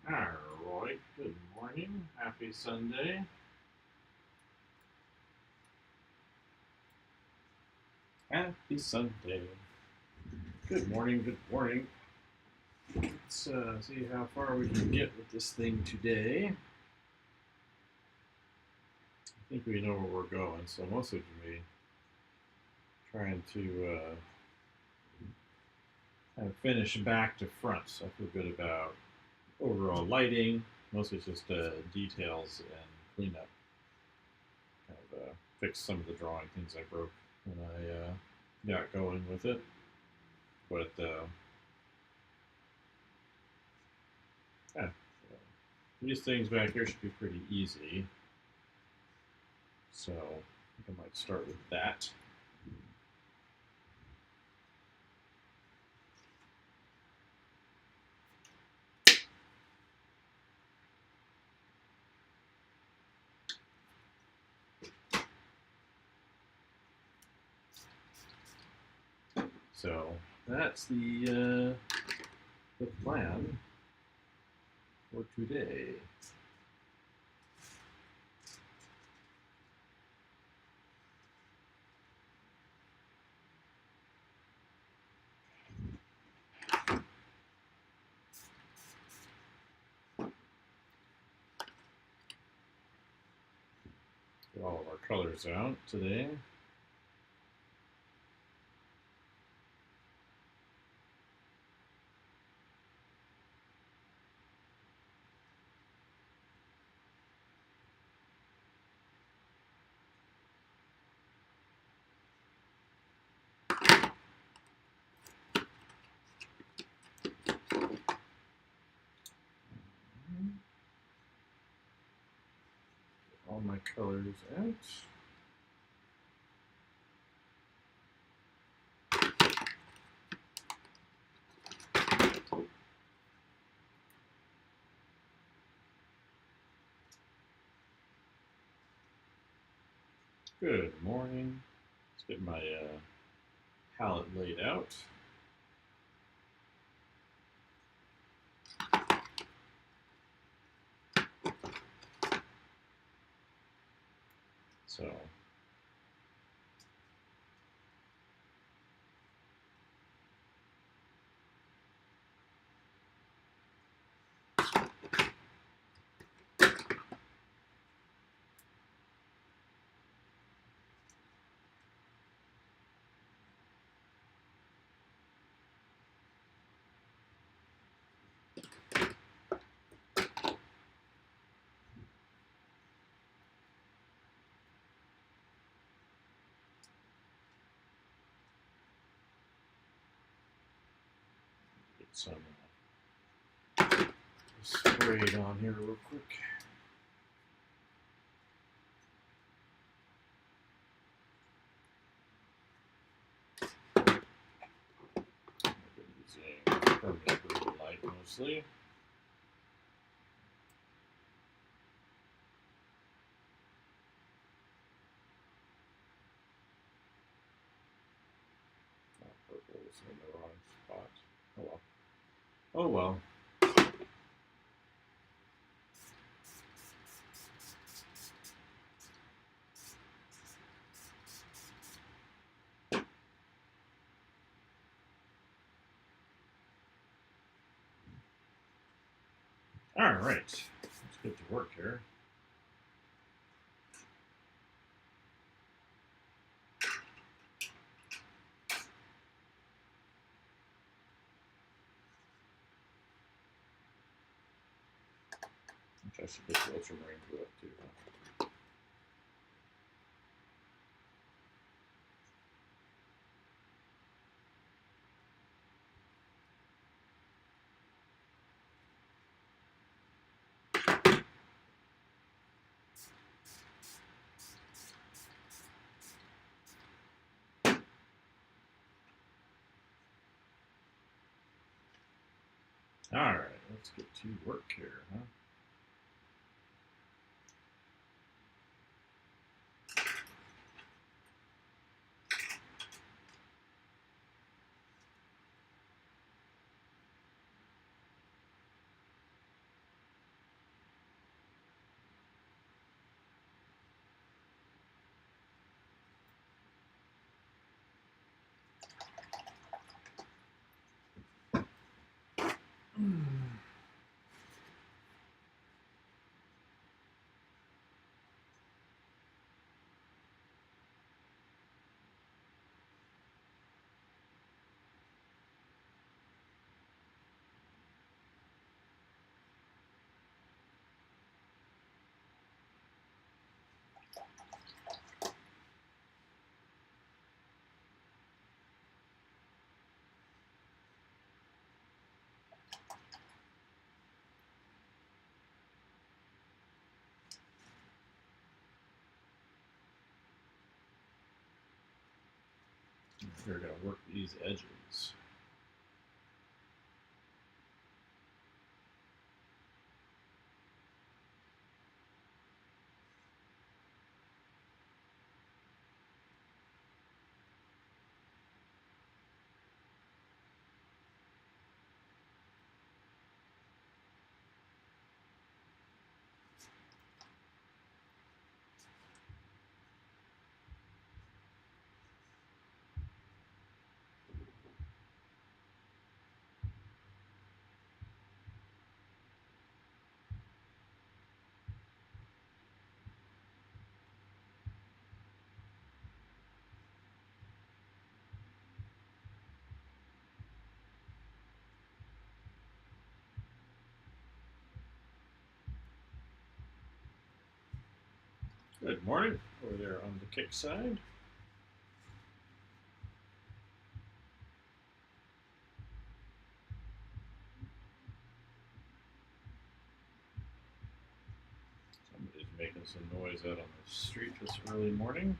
Alright, good morning. Happy Sunday. Happy Sunday. Good morning, good morning. Let's see how far we can get with this thing today. I think we know where we're going, so most of me trying to kind of finish back to front. So I feel good about overall lighting. Mostly it's just details and cleanup. Kind of fix some of the drawing things I broke when I got going with it. But yeah, these things back here should be pretty easy. So I think I might start with that. So that's the plan for today. Get all of our colors out today. All my colors out. Good morning. Let's get my palette laid out. So get some sprayed on here real quick. Using permanent blue light mostly. Purple is in the wrong spot. Oh well. Oh well. All right, let's get to work here. I should get the ultramarine blue up too. All right, let's get to work here, huh? We're going to work these edges. Good morning over there on the kick side. Somebody's making some noise out on the street this early morning.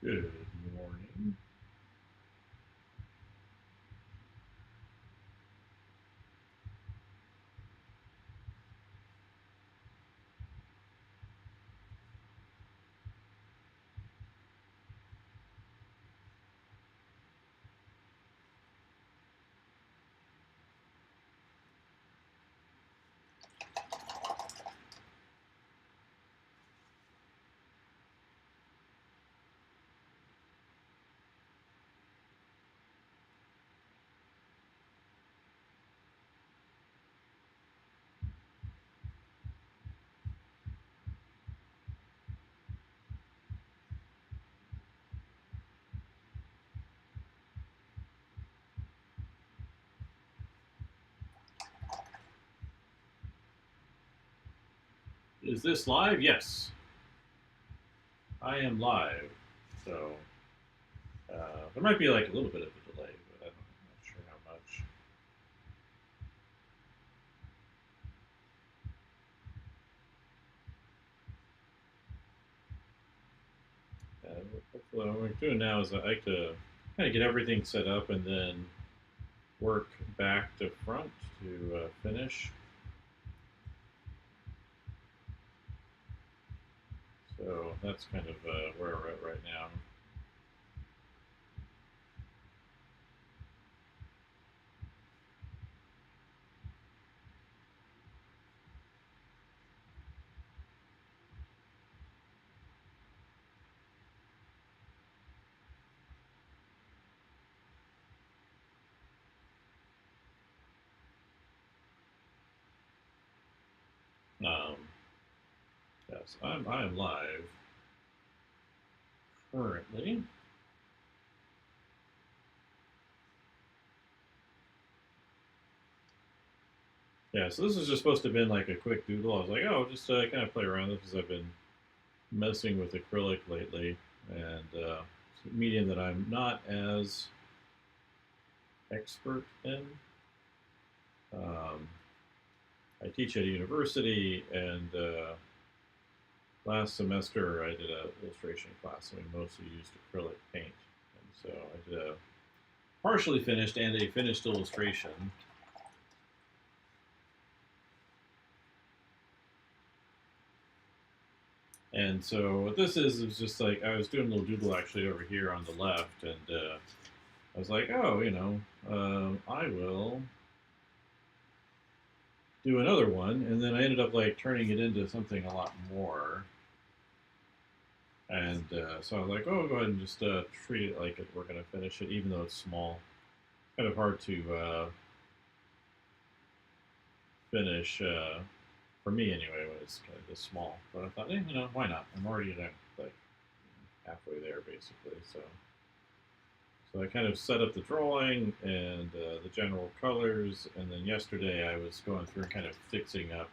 Good morning. Is this live? Yes, I am live. So there might be like a little bit of a delay, but I'm not sure how much. What I'm doing now is I like to kind of get everything set up and then work back to front to finish. So that's kind of where we're at right now. Yes, I am live currently. Yeah, so this is just supposed to have been like a quick doodle. I was like, oh, just kind of play around with this because I've been messing with acrylic lately, and it's a medium that I'm not as expert in. I teach at a university, and last semester I did an illustration class, and we mostly used acrylic paint. And so I did a partially finished and a finished illustration. And so what this is just like I was doing a little doodle actually over here on the left, and I was like, oh, I will do another one, and then I ended up like turning it into something a lot more. And so I was like, oh, go ahead and just treat it like we're going to finish it, even though it's small. Kind of hard to finish, for me anyway, when it's kind of this small. But I thought, why not? I'm already like halfway there, basically. So I kind of set up the drawing and the general colors, and then yesterday I was going through and kind of fixing up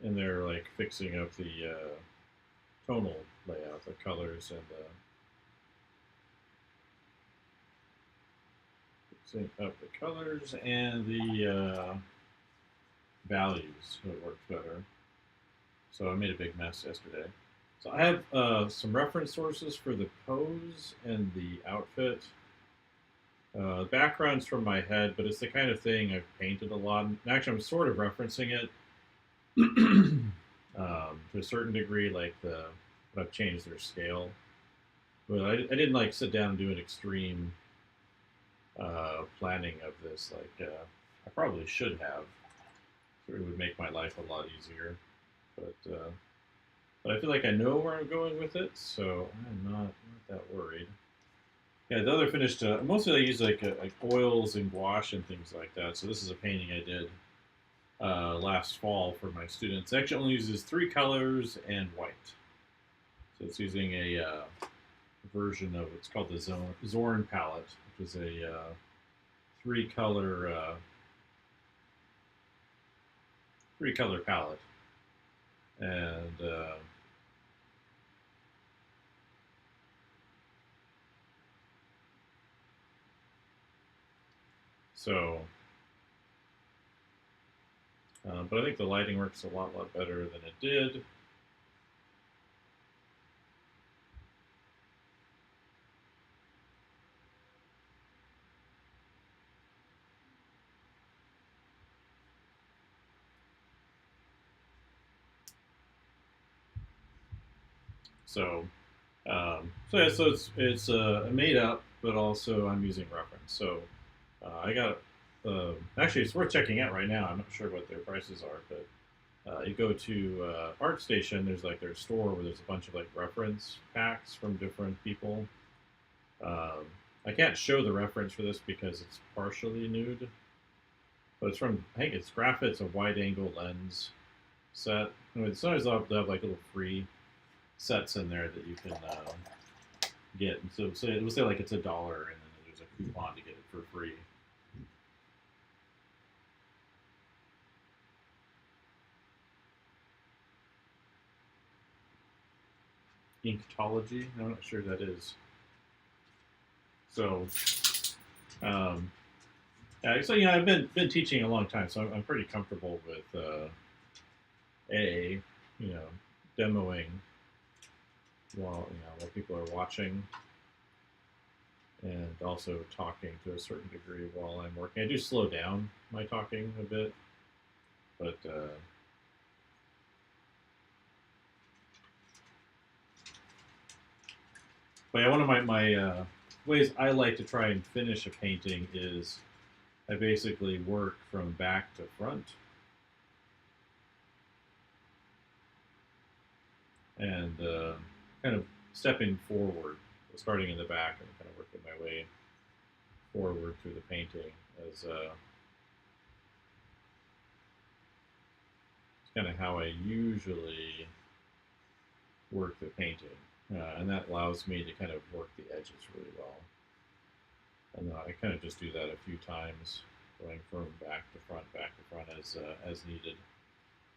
and they're like fixing up the tonal layout, the colors, and fixing up the colors and the values so it works better. So I made a big mess yesterday. So I have some reference sources for the pose and the outfit. Background's from my head, but it's the kind of thing I've painted a lot. And actually, I'm sort of referencing it to a certain degree, but I've changed their scale. But I didn't like sit down and do an extreme planning of this. I probably should have. It would make my life a lot easier. But I feel like I know where I'm going with it, so I'm not that worried. Yeah, the other finished. Mostly I use like oils and gouache and things like that. So this is a painting I did last fall for my students. It actually only uses 3 colors and white. So it's using a version of what's called the Zorn palette, which is a 3-color palette, and but I think the lighting works a lot better than it did. So it's made up, but also I'm using reference. So I got actually it's worth checking out right now. I'm not sure what their prices are, but you go to ArtStation. There's like their store where there's a bunch of like reference packs from different people. I can't show the reference for this because it's partially nude, but it's from I think it's Graphit's a wide-angle lens set. Anyway, sometimes they'll have like little free sets in there that you can get. And so it will say like it's $1, and then there's a coupon to get it for free. Inktology. I'm not sure that is. So, I've been teaching a long time, so I'm pretty comfortable with demoing while people are watching, and also talking to a certain degree while I'm working. I do slow down my talking a bit, but yeah, one of my ways I like to try and finish a painting is I basically work from back to front, and kind of stepping forward, starting in the back and kind of working my way forward through the painting as it's kind of how I usually work the painting, and that allows me to kind of work the edges really well. And I kind of just do that a few times, going from back to front as needed.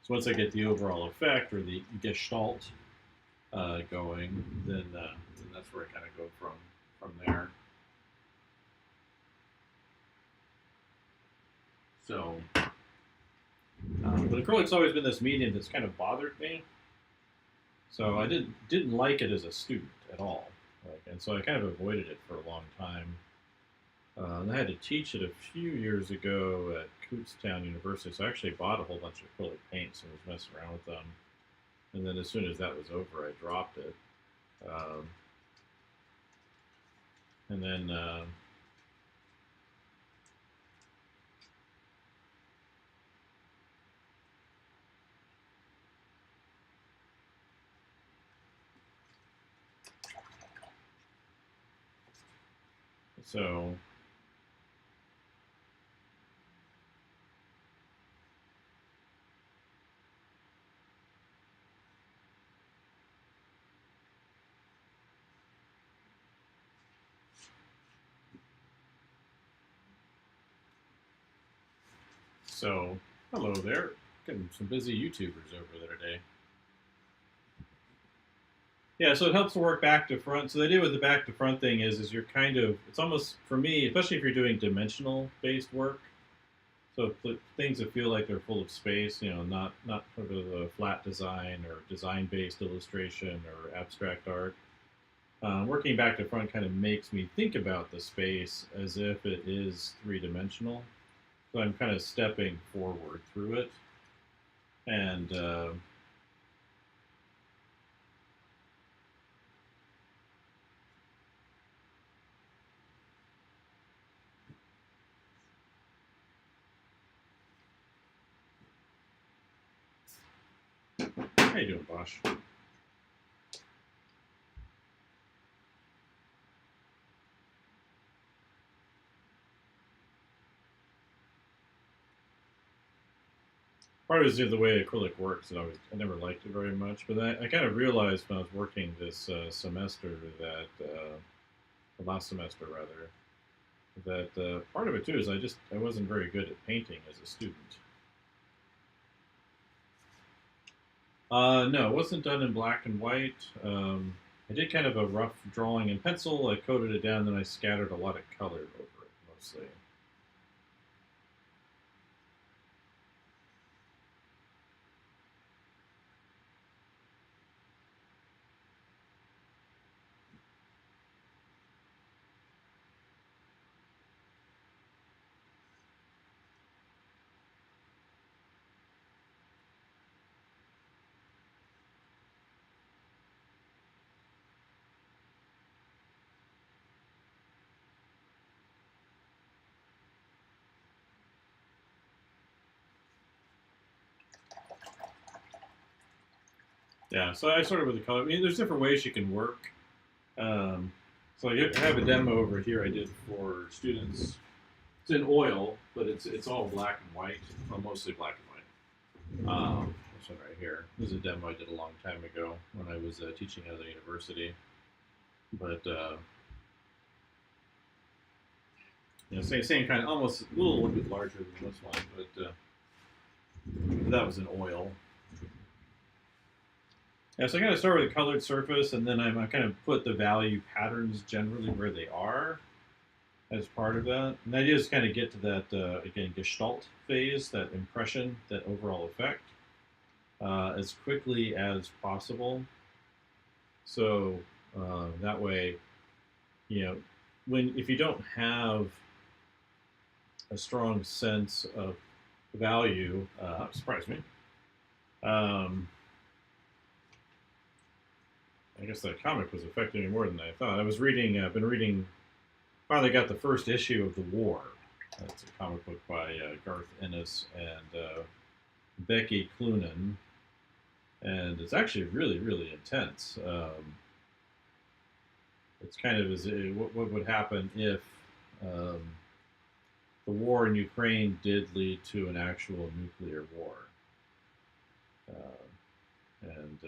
So once I get the overall effect or the gestalt going, then that's where I kind of go from there. So, but acrylic's always been this medium that's kind of bothered me. So I didn't like it as a student at all, and so I kind of avoided it for a long time. I had to teach it a few years ago at Kutztown University, so I actually bought a whole bunch of acrylic paints and was messing around with them. And then as soon as that was over, I dropped it. Um, and then so so hello there, getting some busy YouTubers over there today. Yeah, so it helps to work back to front. So the idea with the back to front thing is you're kind of, it's almost for me, especially if you're doing dimensional based work. So things that feel like they're full of space, not sort of a flat design or design based illustration or abstract art. Working back to front kind of makes me think about the space as if it is three dimensional. So I'm kind of stepping forward through it, and how you doing, Bosch? Part of it is the way acrylic works. I never liked it very much, but I kind of realized when I was working this semester that the last semester rather, that part of it too is I wasn't very good at painting as a student. No, it wasn't done in black and white. I did kind of a rough drawing in pencil. I coated it down, then I scattered a lot of color over it mostly. Yeah, so I started with the color. I mean, there's different ways you can work. Um, so I have a demo over here I did for students. It's in oil, but it's all black and white, well, mostly black and white. This one right here. This is a demo I did a long time ago when I was teaching at a university. But same kind of, almost a little bit larger than this one, but that was in oil. Yeah, so I kind of start with a colored surface, and then I kind of put the value patterns generally where they are as part of that. And the idea is kind of get to that, again, gestalt phase, that impression, that overall effect, as quickly as possible. So that way, you know, if you don't have a strong sense of value, surprised me. I guess that comic was affecting me more than I thought. I've been reading, finally got the first issue of The War. It's a comic book by Garth Ennis and Becky Cloonan. And it's actually really, really intense. It's kind of what would happen if um, the war in Ukraine did lead to an actual nuclear war. And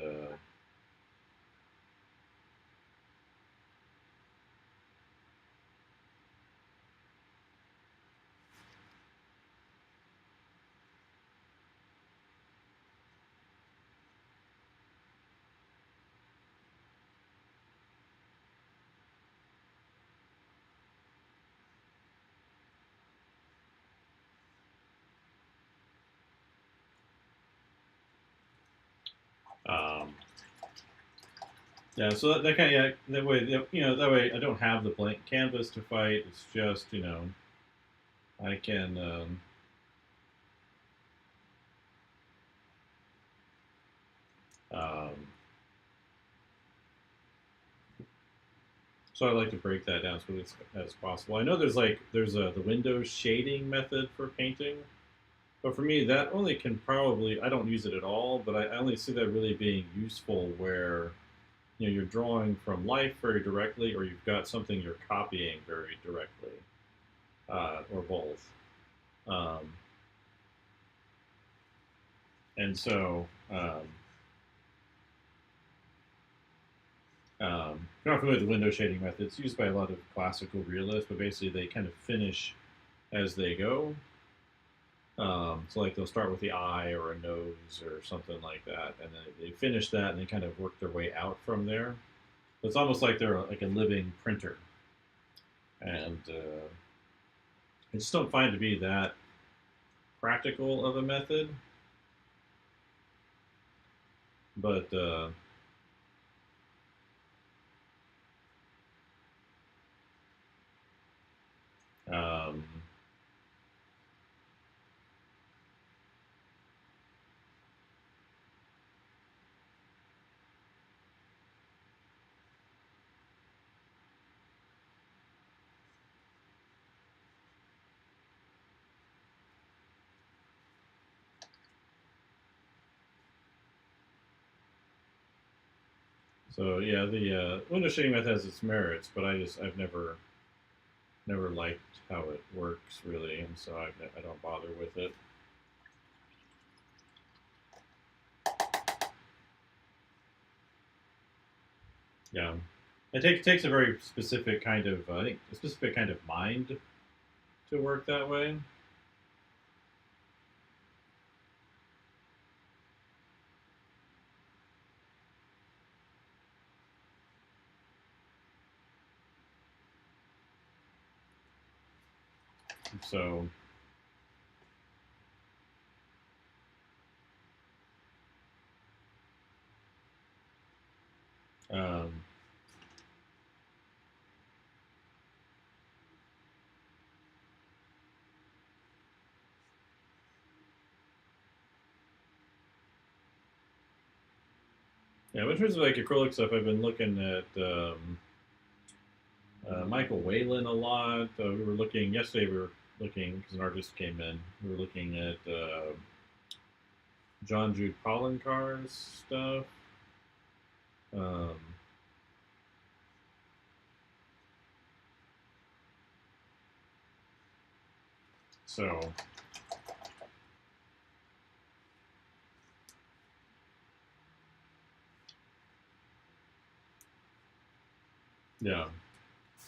um, Yeah, so that kind of, yeah, that way, that way I don't have the blank canvas to fight. It's just, I can, um, so I like to break that down as possible. I know there's the window shading method for painting, but for me that only can probably, I don't use it at all, but I only see that really being useful where you're drawing from life very directly, or you've got something you're copying very directly, or both. Um, and so, if you're not familiar with the window shading method, it's used by a lot of classical realists, but basically they kind of finish as they go. So like they'll start with the eye or a nose or something like that, and then they finish that and they kind of work their way out from there. So it's almost like they're like a living printer, and I just don't find it to be that practical of a method. But um, so yeah, the window shading method has its merits, but I've never liked how it works really, and so I don't bother with it. Yeah, takes a very specific kind of I think a specific kind of mind to work that way. So um, yeah, in terms of like acrylic stuff, I've been looking at Michael Whalen a lot. We were looking yesterday. We were looking because an artist came in. We were looking at John Jude Poloncar's stuff. Um, so yeah.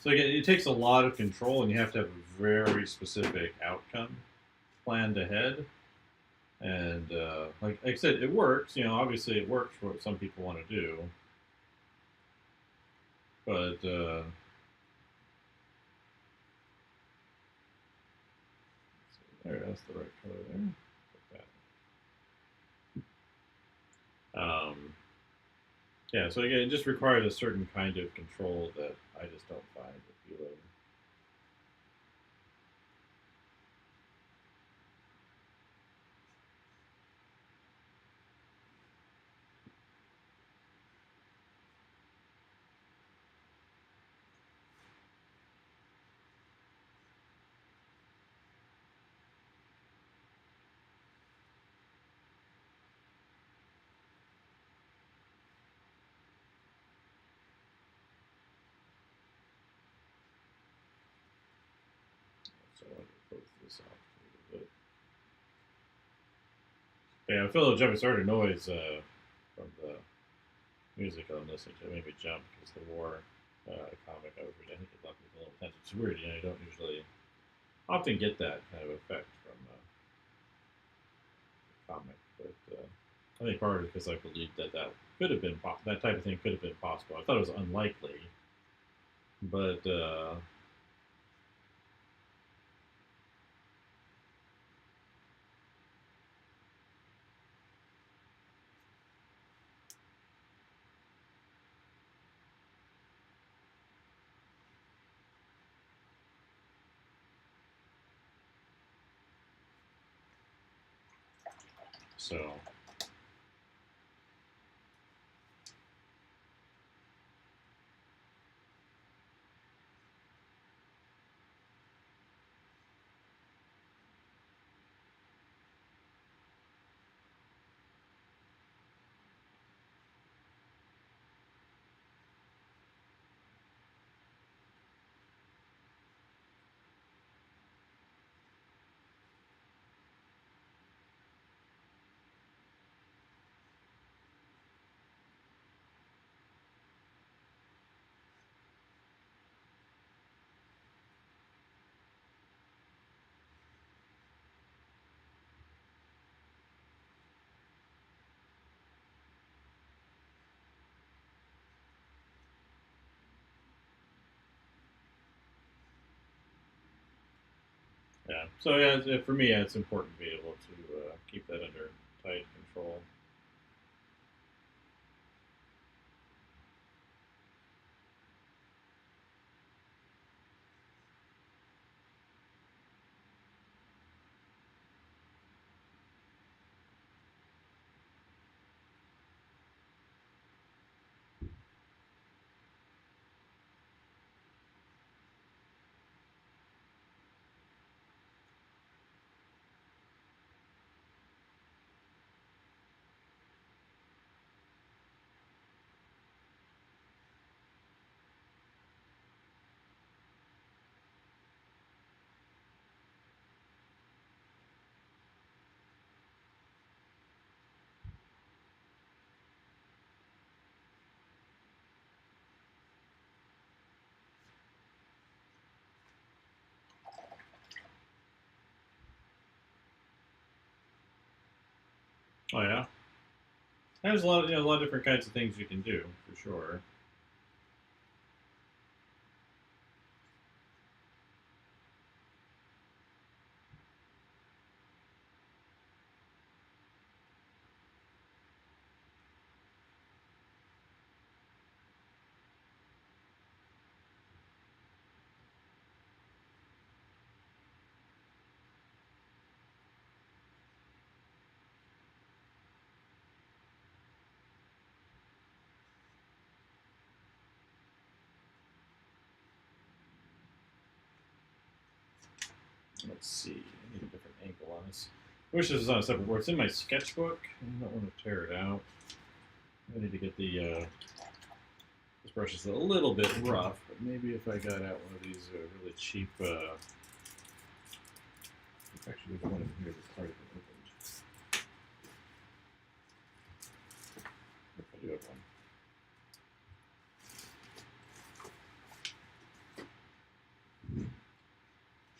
So again, it takes a lot of control, and you have to have a very specific outcome planned ahead. And like I said, it works. Obviously, it works for what some people want to do. But that's the right color there. Put that. Yeah. So again, it just requires a certain kind of control that I just don't find appealing. So I can close this off a little bit. Yeah, I feel a jumping started noise from the music I'm listening to. It made me jump because the war comic I was reading, I think it left me a little tense. It's weird, you don't usually often get that kind of effect from a comic, but I think part of it because I believed that could have been that type of thing could have been possible. I thought it was unlikely, but So yeah, so yeah, for me, it's important to be able to keep that under tight control. Oh yeah, there's a lot of a lot of different kinds of things you can do for sure. Let's see, I need a different angle on this. I wish this was on a separate board. It's in my sketchbook. I don't want to tear it out. I need to get the this brush is a little bit rough, but maybe if I got out one of these really cheap. Actually, there's one in here that's already been opened. If I do have one.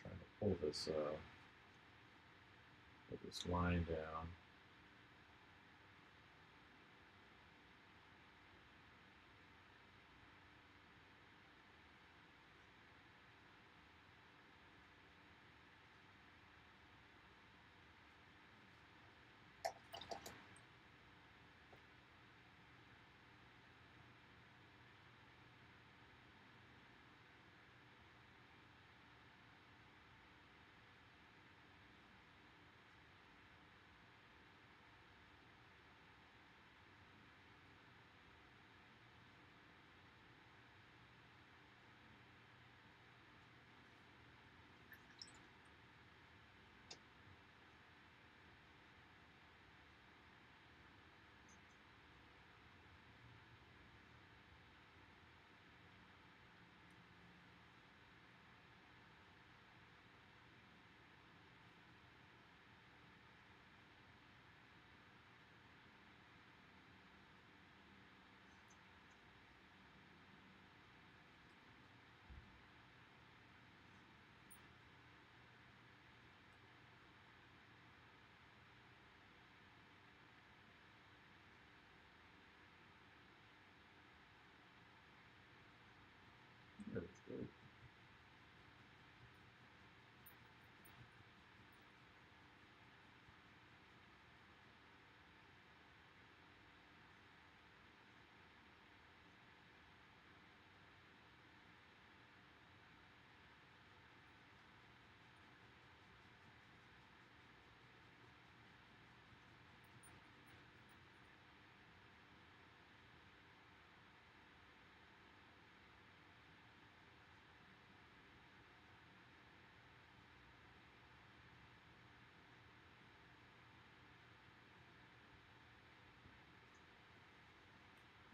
Trying to pull this line down.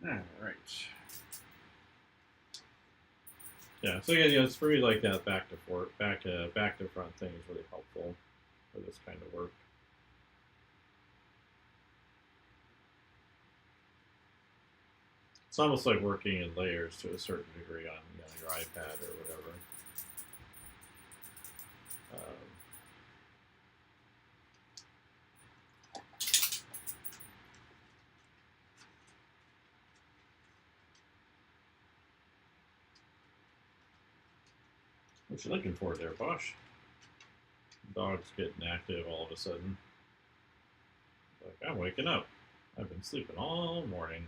All right. Yeah. So yeah, it's pretty like that back to front thing is really helpful for this kind of work. It's almost like working in layers to a certain degree on your iPad or whatever. What you looking for there, Bosch? Dog's getting active all of a sudden. Like, I'm waking up. I've been sleeping all morning.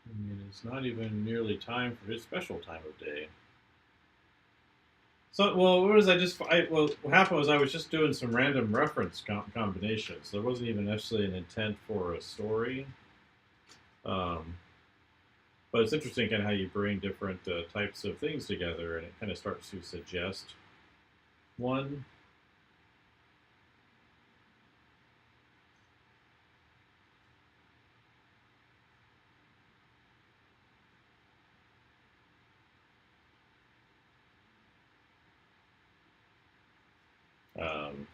And it is not even nearly time for his special time of day. So, well, what was well, what happened was I was just doing some random reference combinations. There wasn't even necessarily an intent for a story. But it's interesting kind of how you bring different types of things together, and it kind of starts to suggest one. Um,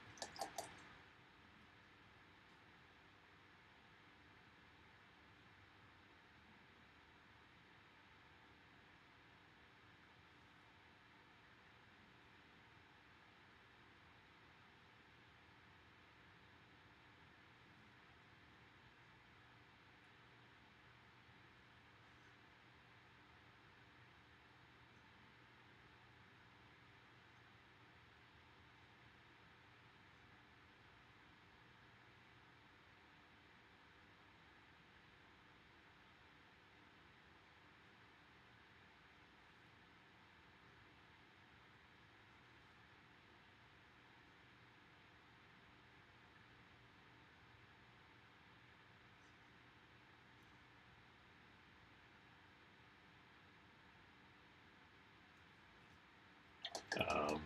um,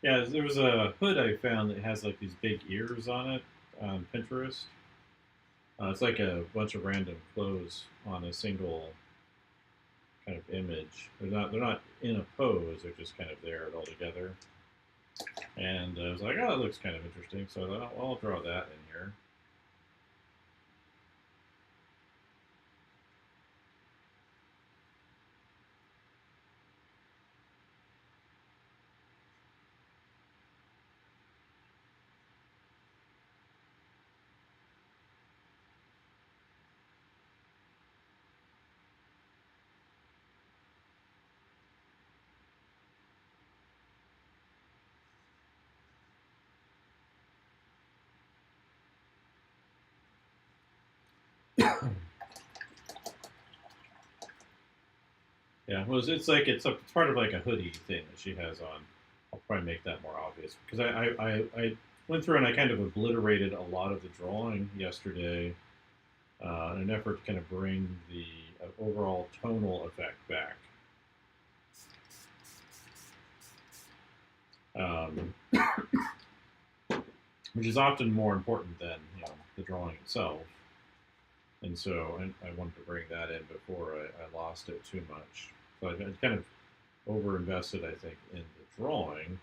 yeah, there was a hood I found that has like these big ears on it on Pinterest. It's like a bunch of random clothes on a single kind of image. They're not in a pose. They're just kind of there all together. And I was like, oh, that looks kind of interesting. So I thought, well, I'll draw that in here. Yeah, well, it's part of like a hoodie thing that she has on. I'll probably make that more obvious because I went through and I kind of obliterated a lot of the drawing yesterday in an effort to kind of bring the overall tonal effect back. Um, which is often more important than the drawing itself. And so I wanted to bring that in before I lost it too much. So I kind of over-invested, I think, in the drawing.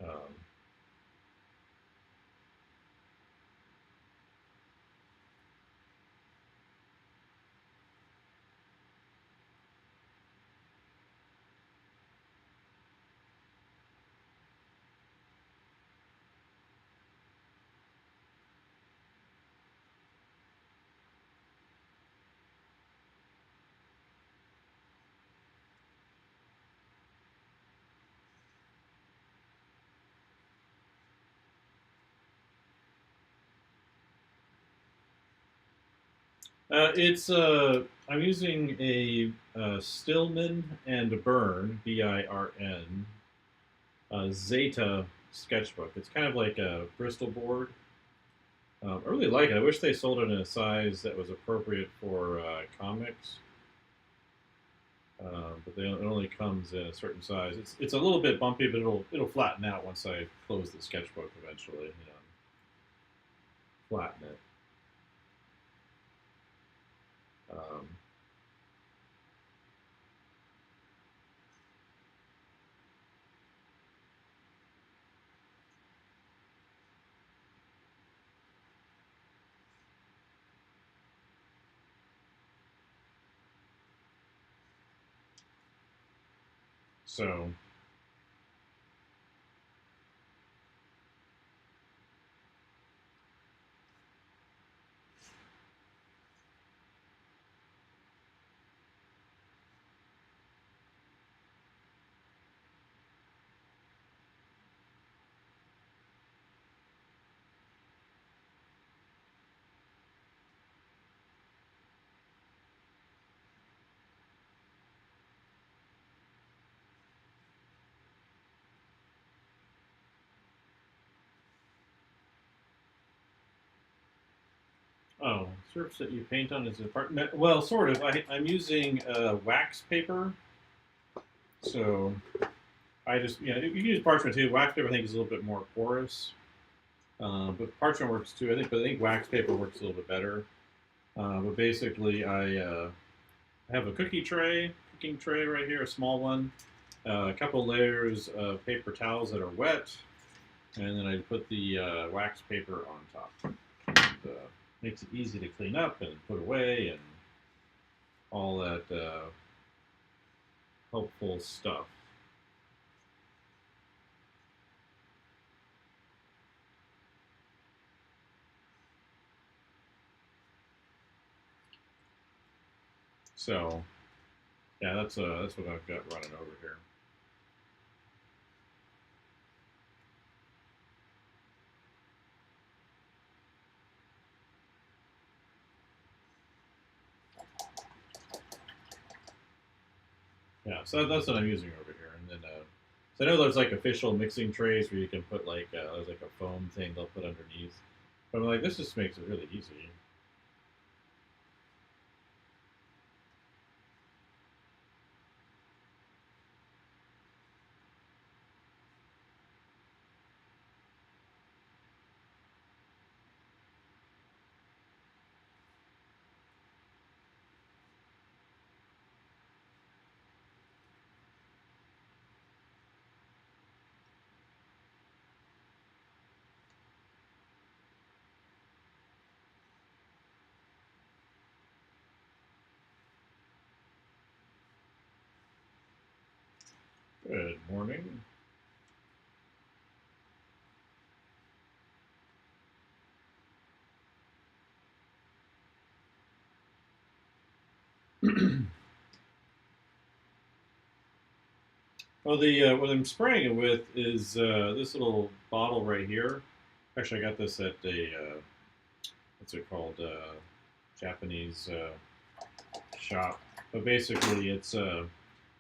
Um, I'm using a Stillman and Burn BIRN Zeta sketchbook. It's kind of like a Bristol board. I really like it. I wish they sold it in a size that was appropriate for comics. but it only comes in a certain size. It's a little bit bumpy, but it'll flatten out once I close the sketchbook eventually. Flatten it. Um, so Oh, surface that you paint on is a part. Well, sort of. I'm using wax paper, so I just you can use parchment too. Wax paper I think is a little bit more porous, but parchment works too. I think wax paper works a little bit better. But basically, I have a cooking tray right here, a small one, a couple layers of paper towels that are wet, and then I put the wax paper on top. And, makes it easy to clean up and put away and all that helpful stuff. So yeah, that's what I've got running over here. Yeah, so that's what I'm using over here. And then, so I know there's like official mixing trays where you can put like there's like a foam thing they'll put underneath. But I'm like, this just makes it really easy. Good morning. Well, the what I'm spraying it with is this little bottle right here. Actually, I got this at a what's it called? Japanese shop. But basically, it's a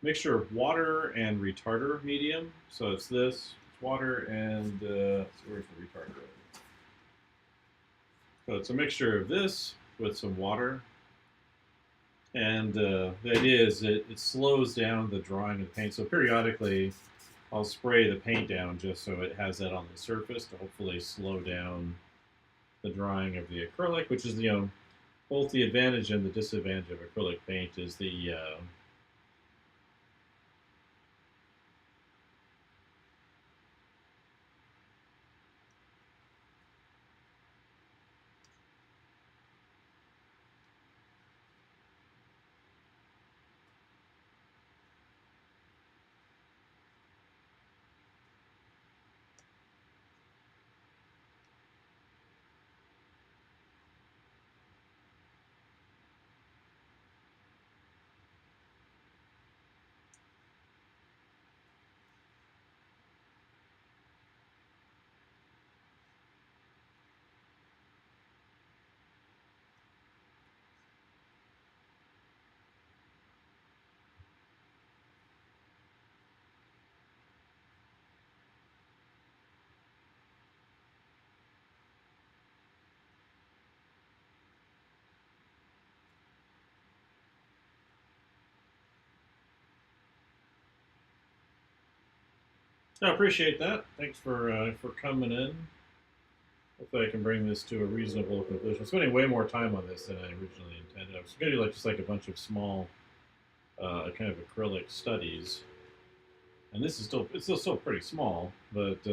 mixture of water and retarder medium. So it's this it's water and where's the retarder? So it's a mixture of this with some water. And the idea is it slows down the drying of the paint. So periodically, I'll spray the paint down just so it has that on the surface to hopefully slow down the drying of the acrylic, which is both the advantage and the disadvantage of acrylic paint is the I appreciate that. Thanks for coming in. Hopefully, I can bring this to a reasonable conclusion. I'm spending way more time on this than I originally intended. I was going to do like just like a bunch of small, kind of acrylic studies, and this is still pretty small, but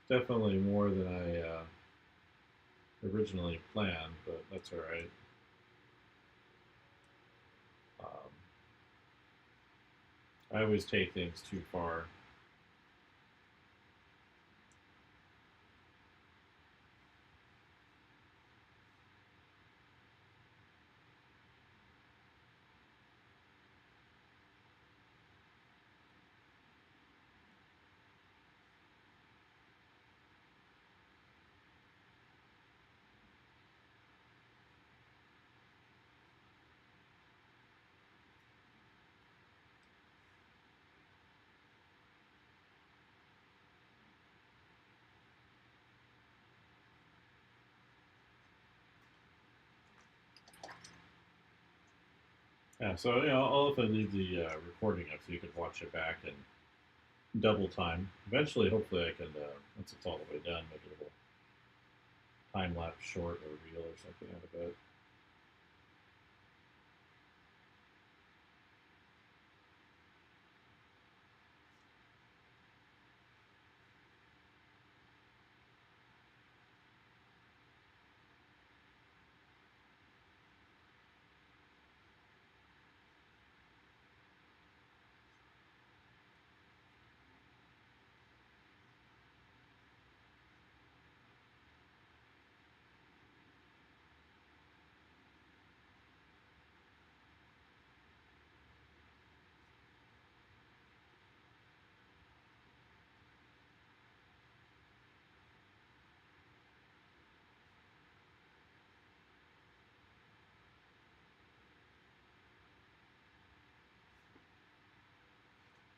definitely more than I originally planned. But that's all right. Um, I always take things too far. Yeah, so I'll also leave the recording up so you can watch it back in double time. Eventually, hopefully, I can once it's all the way done, make a little time lapse short or reel or something out of it.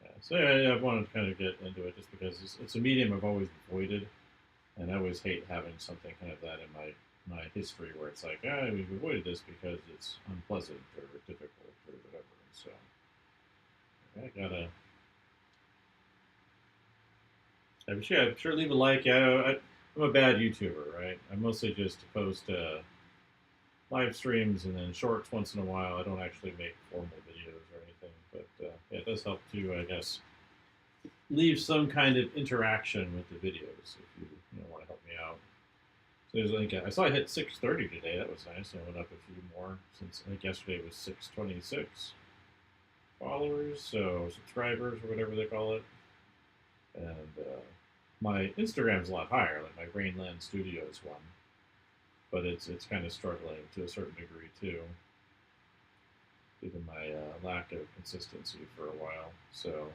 Yeah, so I wanted to kind of get into it just because it's a medium I've always avoided, and I always hate having something kind of that in my history where it's like, we've avoided this because it's unpleasant or difficult or whatever. And so I gotta. I'm sure leave a like. I'm a bad YouTuber, right? I mostly just post live streams and then shorts once in a while. I don't actually make formal videos or anything, but yeah, it does help to, I guess, leave some kind of interaction with the videos if you want to help me out. So there's like I saw I hit 630 today. That was nice. I went up a few more since I think yesterday was 626 followers, so subscribers or whatever they call it. And my Instagram's a lot higher. Like my Rainland Studios one, but it's kind of struggling to a certain degree too, given my lack of consistency for a while. So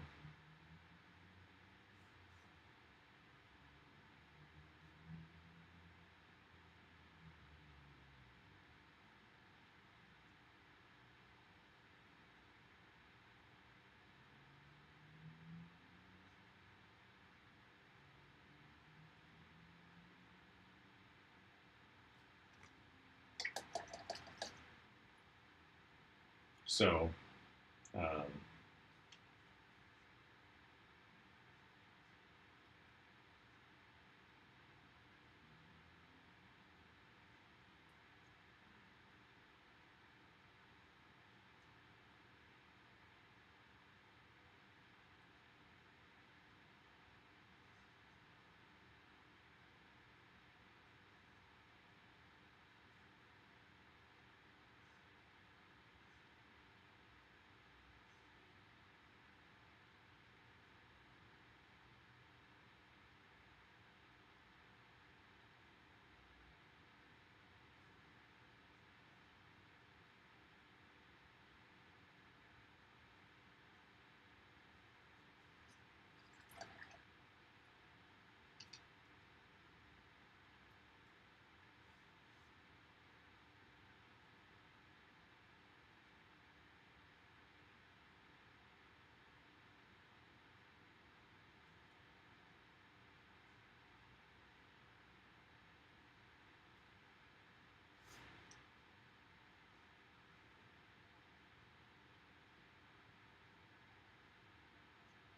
um,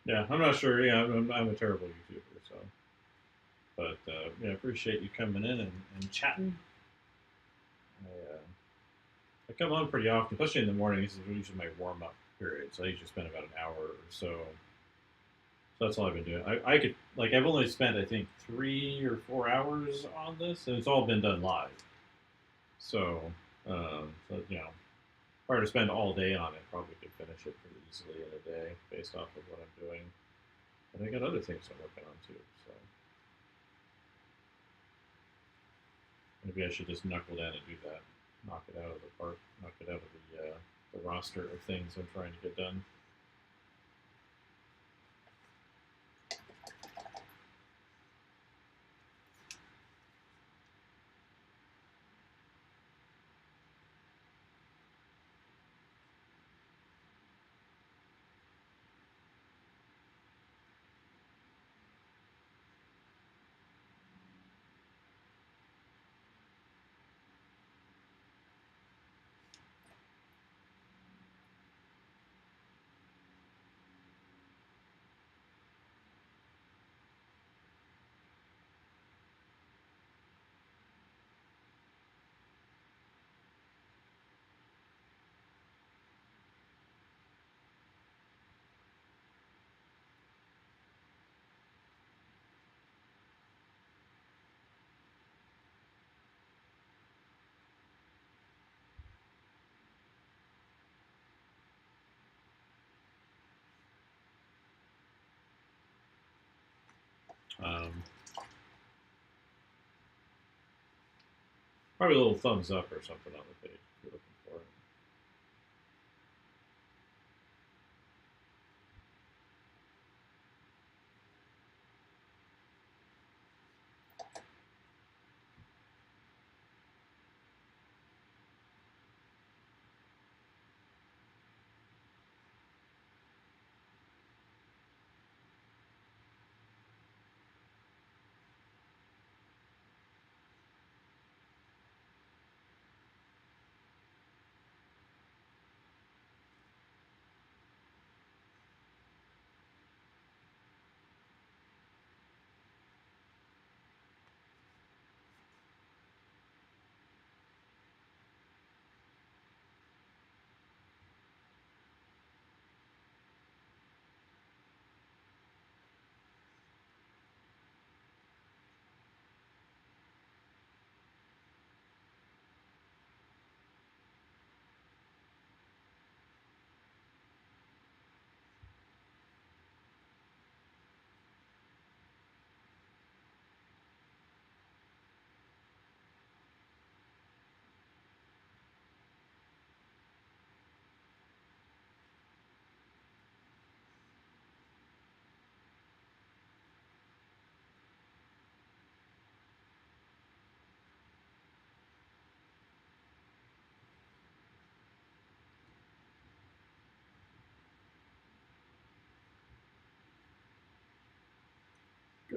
Yeah, I'm not sure. Yeah, I'm a terrible YouTuber. So, but yeah, appreciate you coming in and chatting. I come on pretty often, especially in the morning. This is usually my warm up period, so I usually spend about an hour or so. So that's all I've been doing. I could like I've only spent I think 3 or 4 hours on this, and it's all been done live. So, so you know, if I were to spend all day on it, probably could finish it pretty easily in a day based off of what I'm doing. And I got other things I'm working on too. So maybe I should just knuckle down and do that, knock it out of the park, knock it out of the roster of things I'm trying to get done. Um, Probably a little thumbs up or something on the page if you're looking for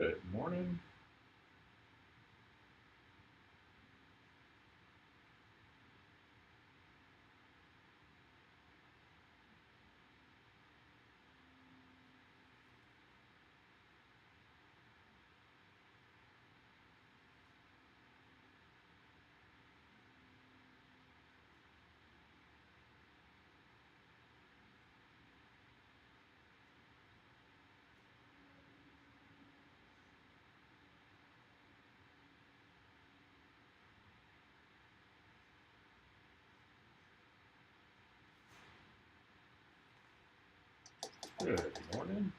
it. Good morning. Good morning.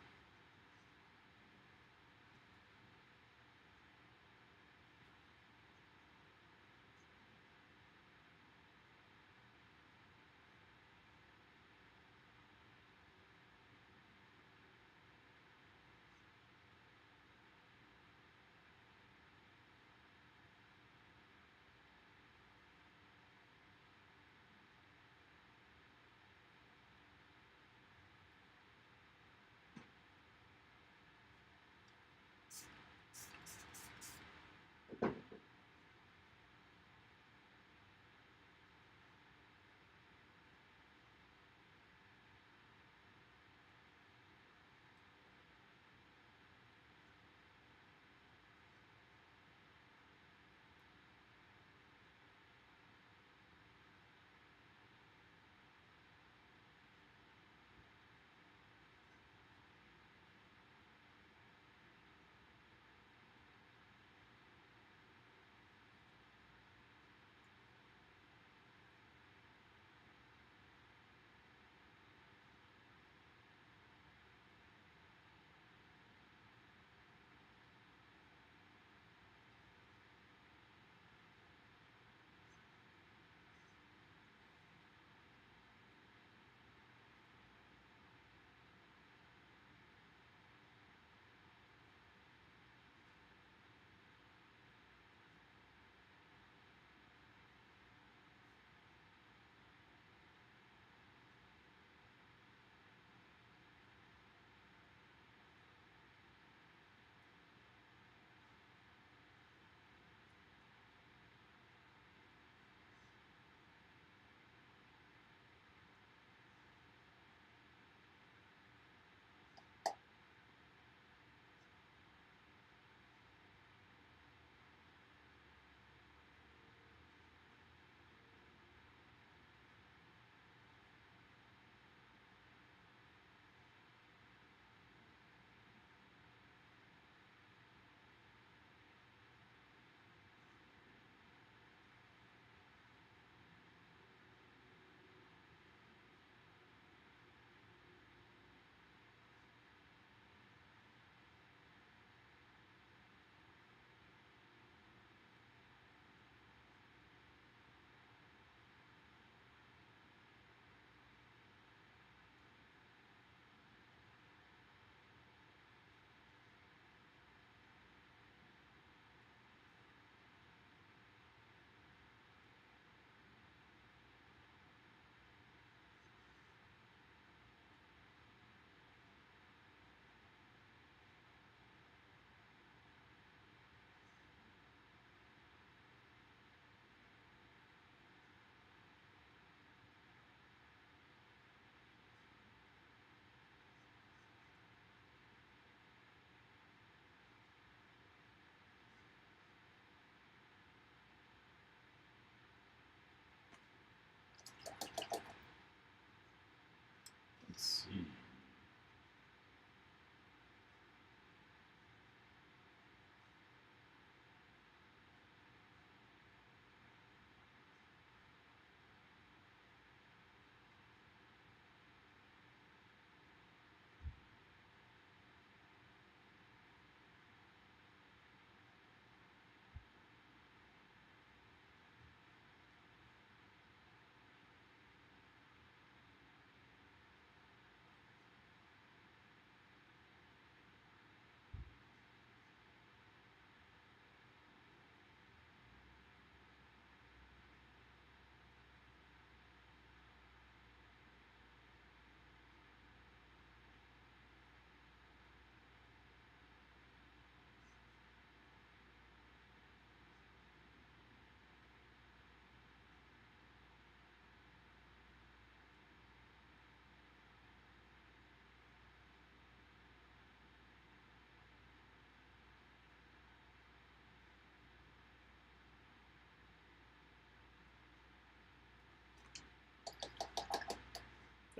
Let's see.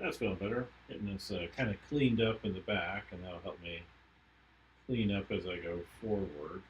That's feeling better. Getting this kind of cleaned up in the back, and that'll help me clean up as I go forward.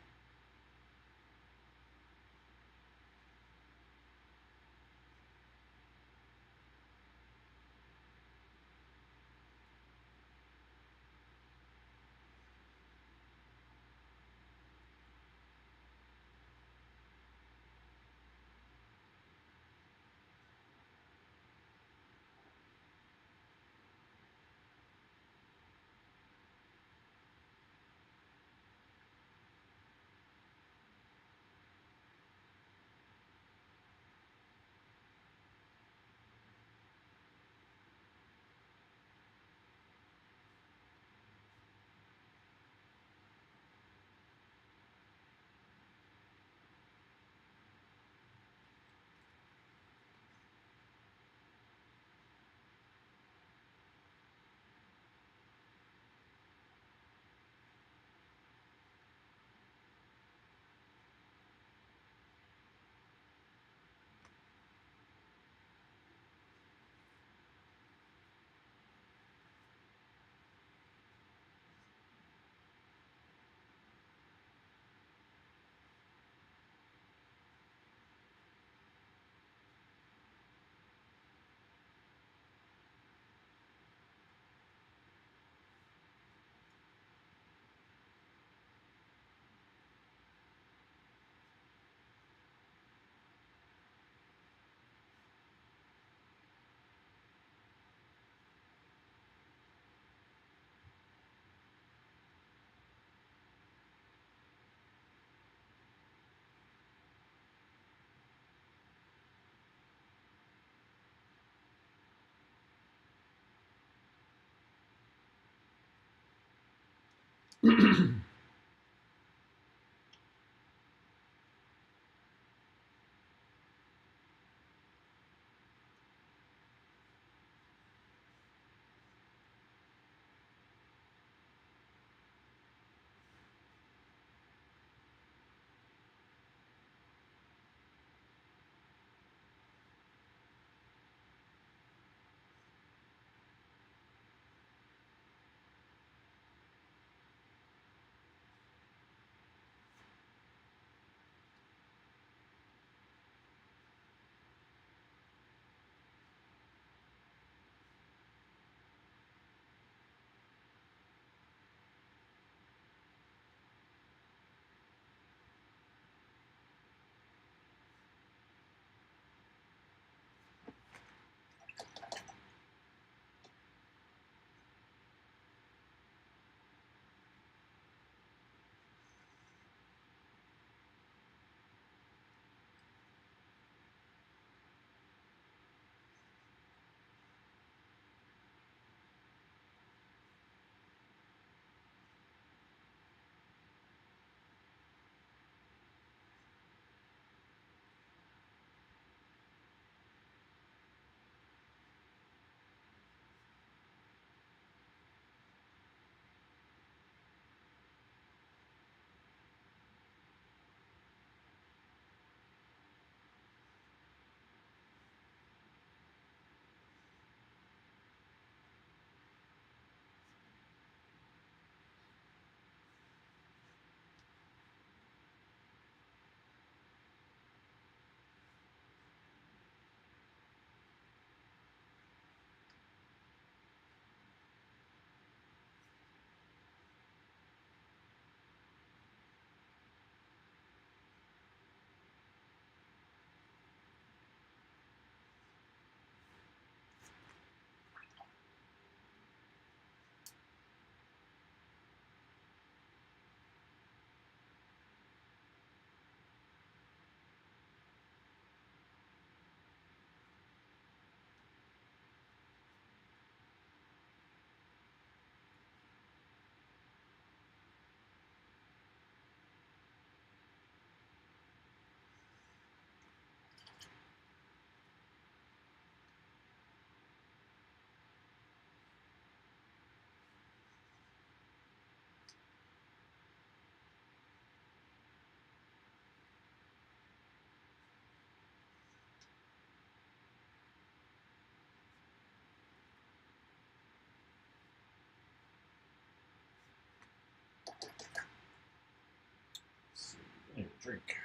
drink.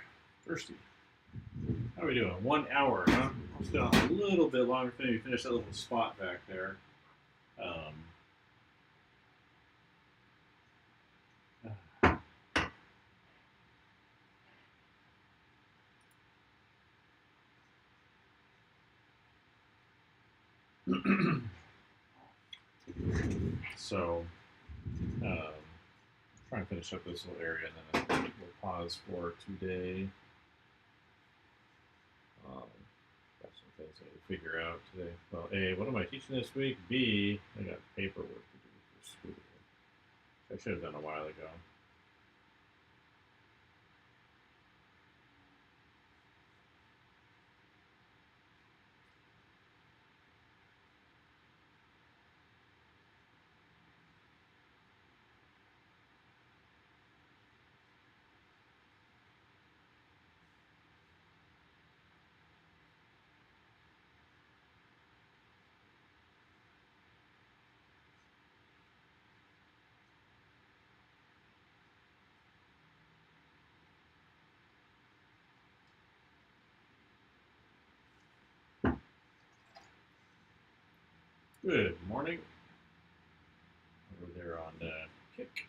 Thirsty. How are we doing? 1 hour, huh? Still a little bit longer. Maybe finish that little spot back there. So, try and finish up this little area, and then we'll pause for today. Got some things I need to figure out today. Well, A, what am I teaching this week? B, I got paperwork to do for school. I should have done a while ago. Good morning. Over there on Kick.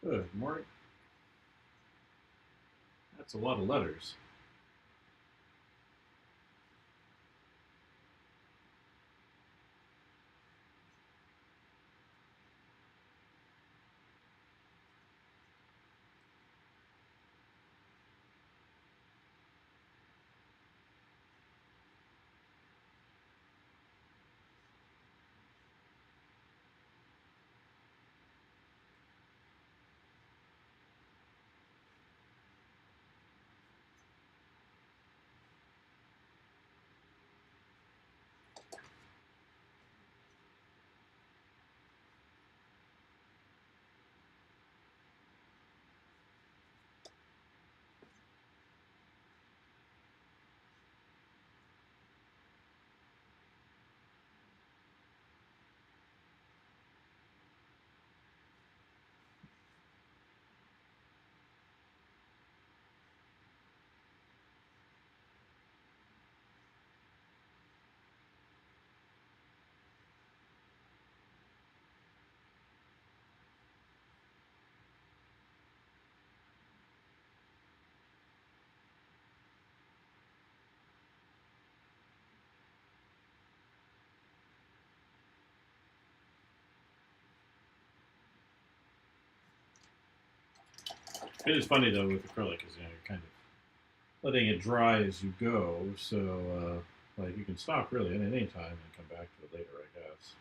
Good morning. That's a lot of letters. It is funny though with acrylic, is you're kind of letting it dry as you go. So like you can stop really at any time and come back to it later, I guess.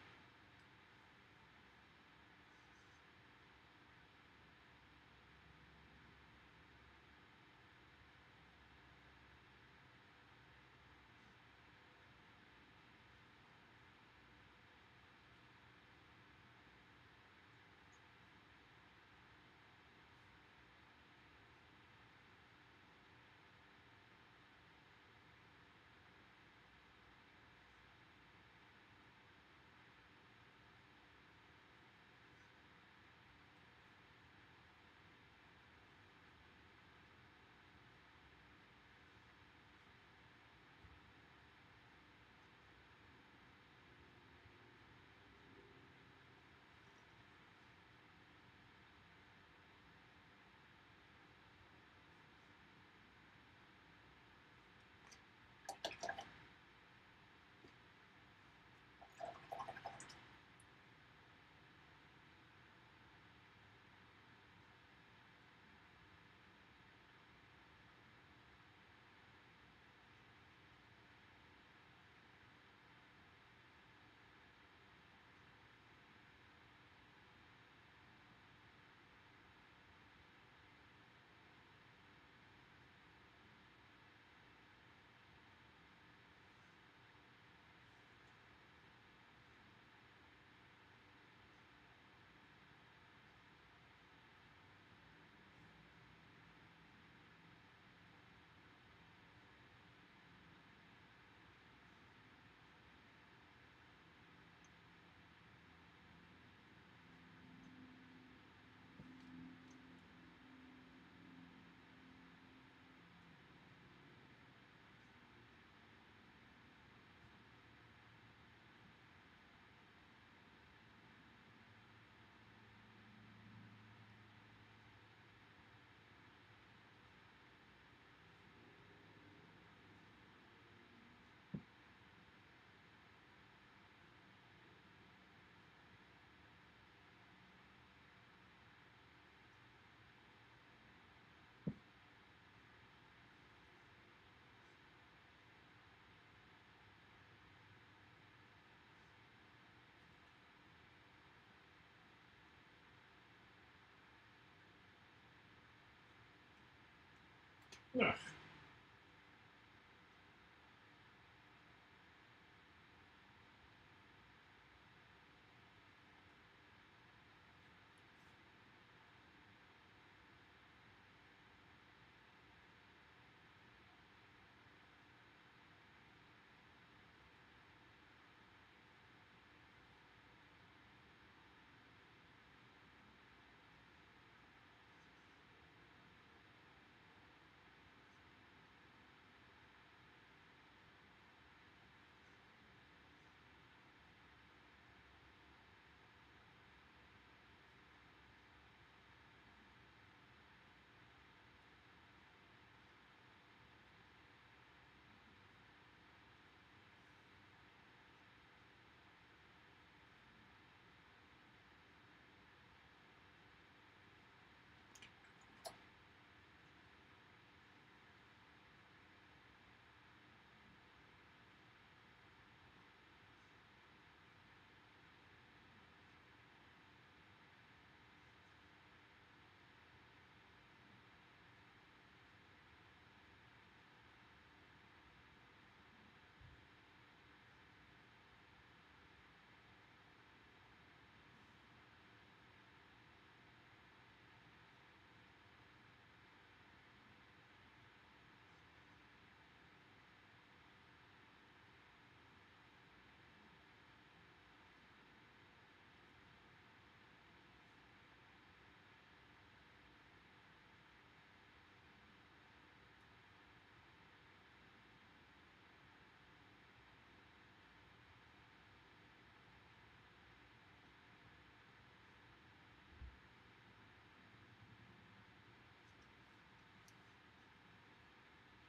Ugh.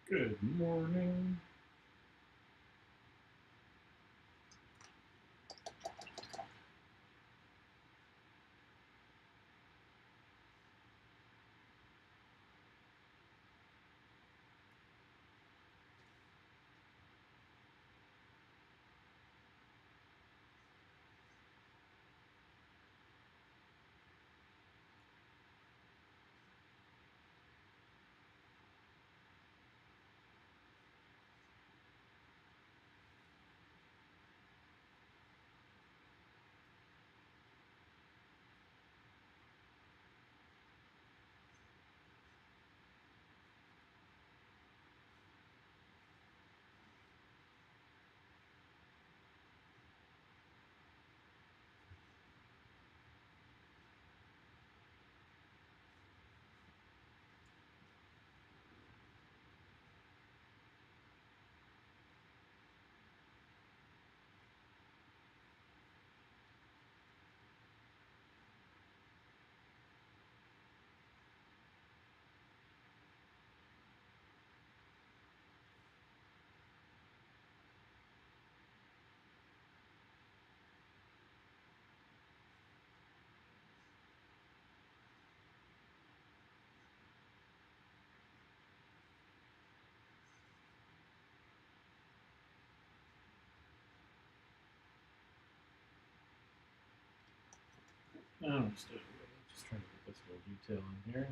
Good morning. Oh, just trying to get this little detail in here.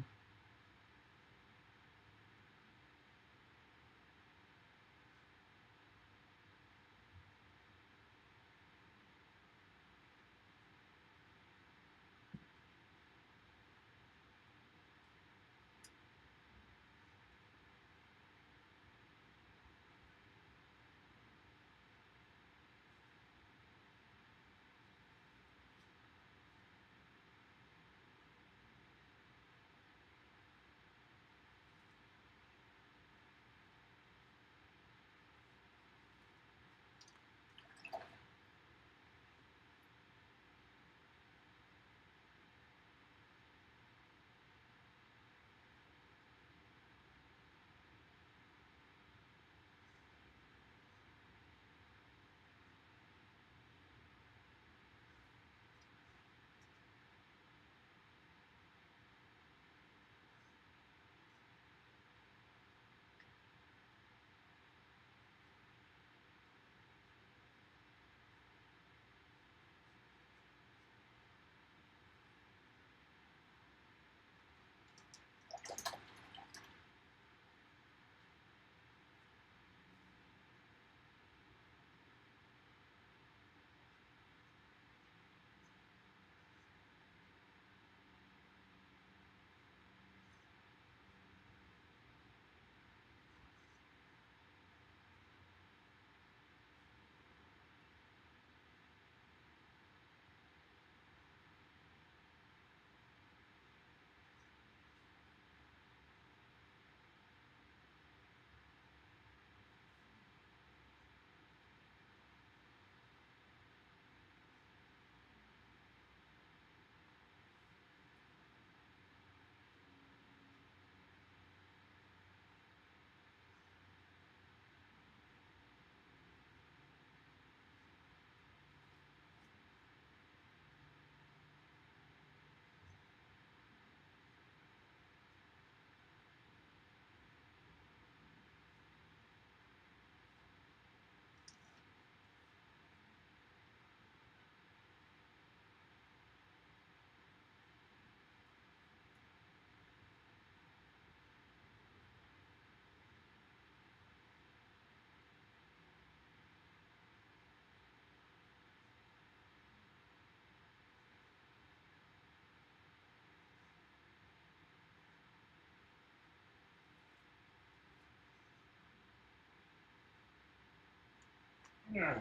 Ah.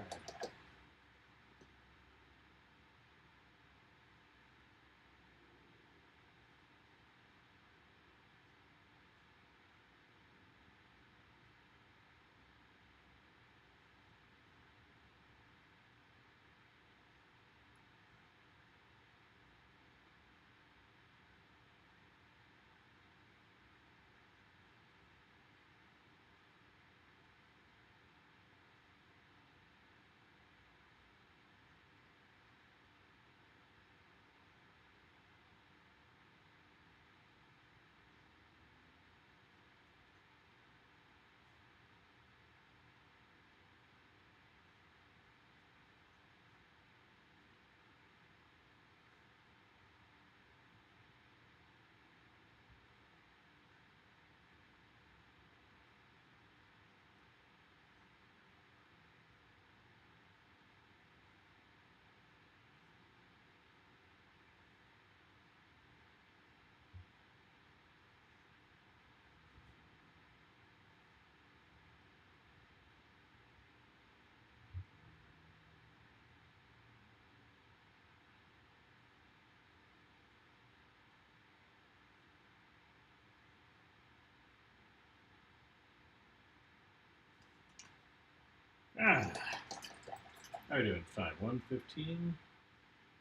How are you doing? Fine. 1:15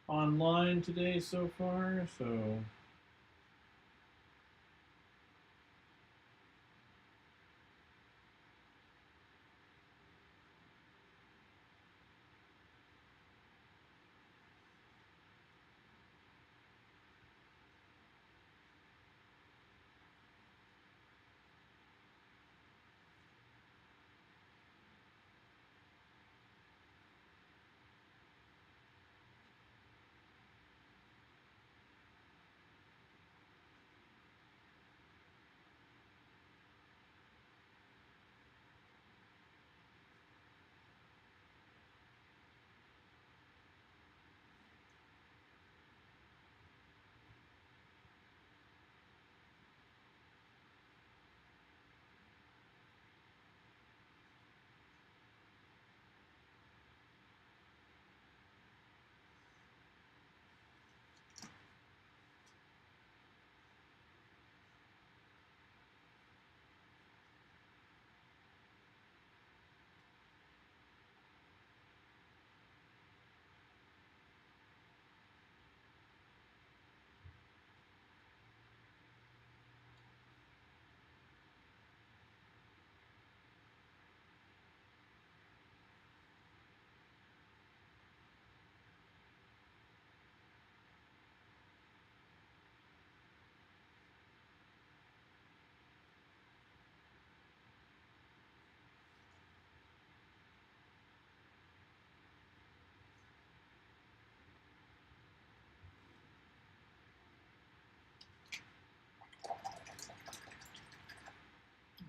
online today so far, so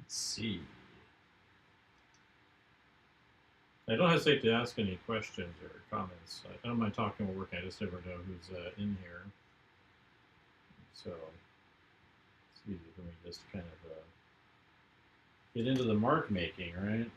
let's see. I don't hesitate to ask any questions or comments. I don't mind talking or working. I just never know who's in here. So, it's easy for me just to kind of get into the mark making, right?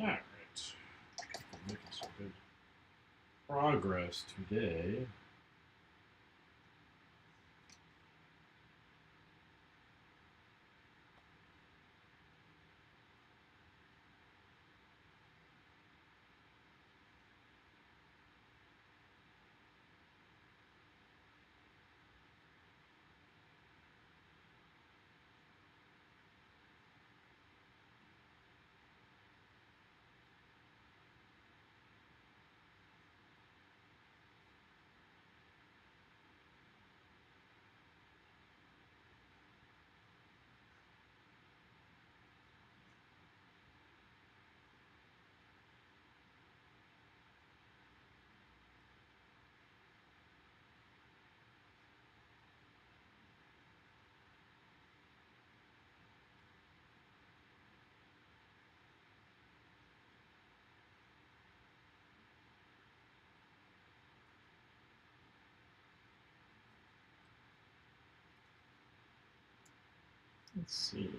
All right. Making some good progress today. Let's see.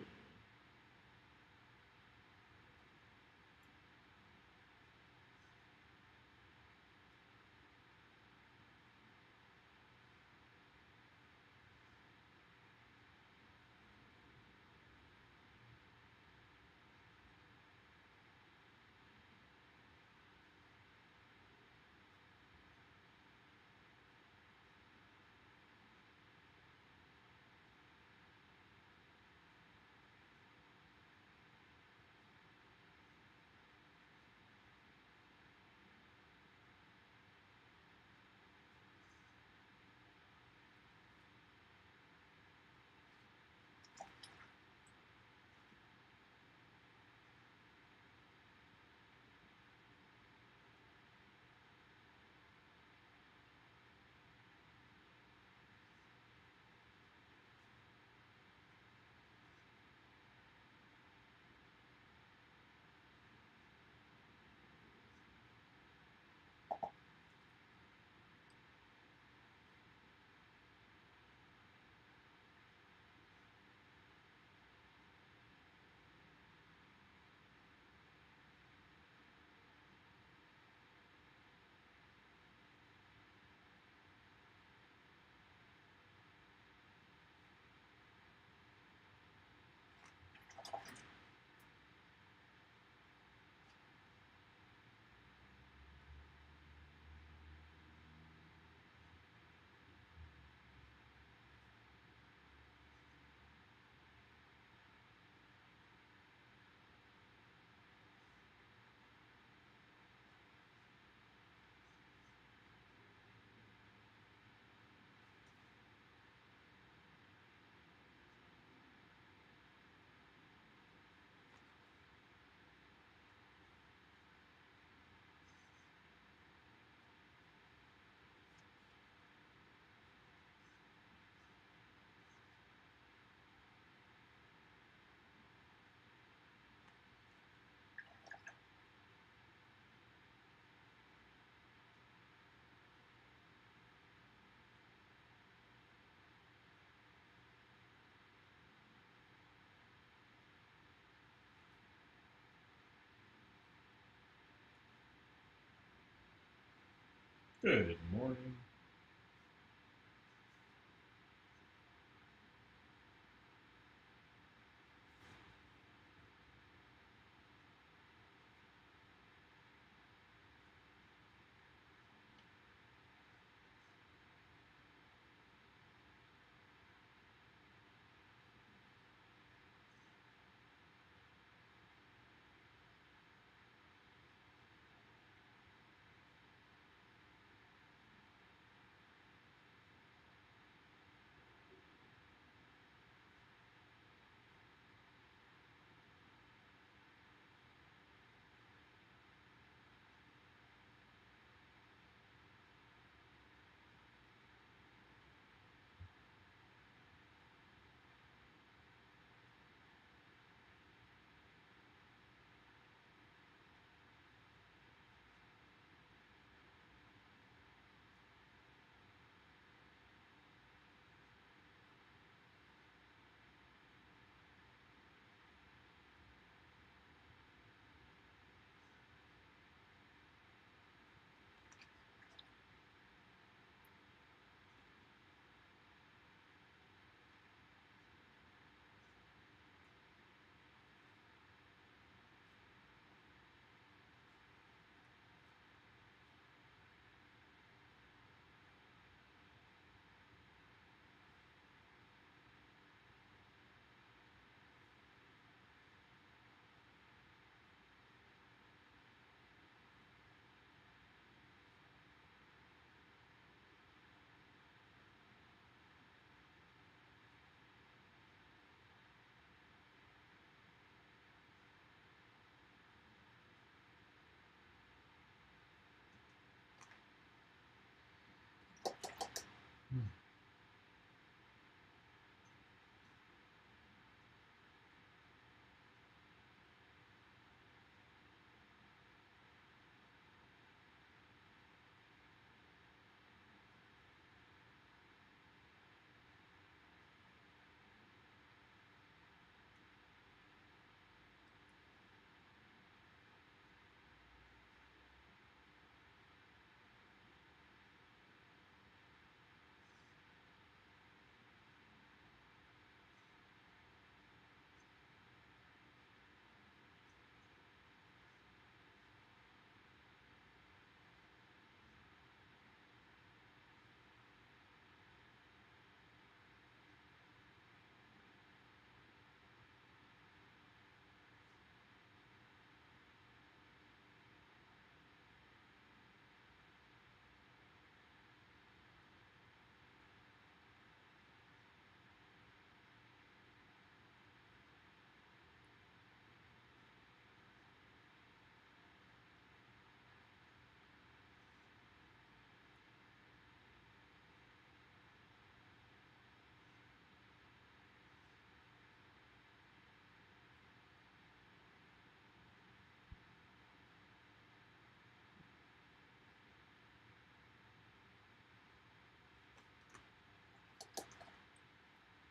Good morning.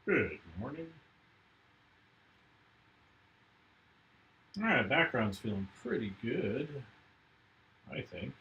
Good morning. All right, background's feeling pretty good, I think.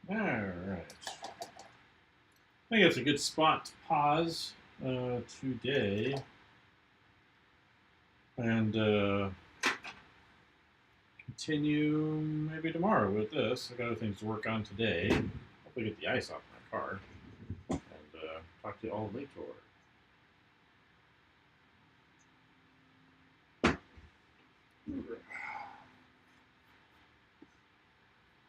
All right. I think it's a good spot to pause today and continue maybe tomorrow with this. I got other things to work on today. Hopefully get the ice off my car. And talk to you all later.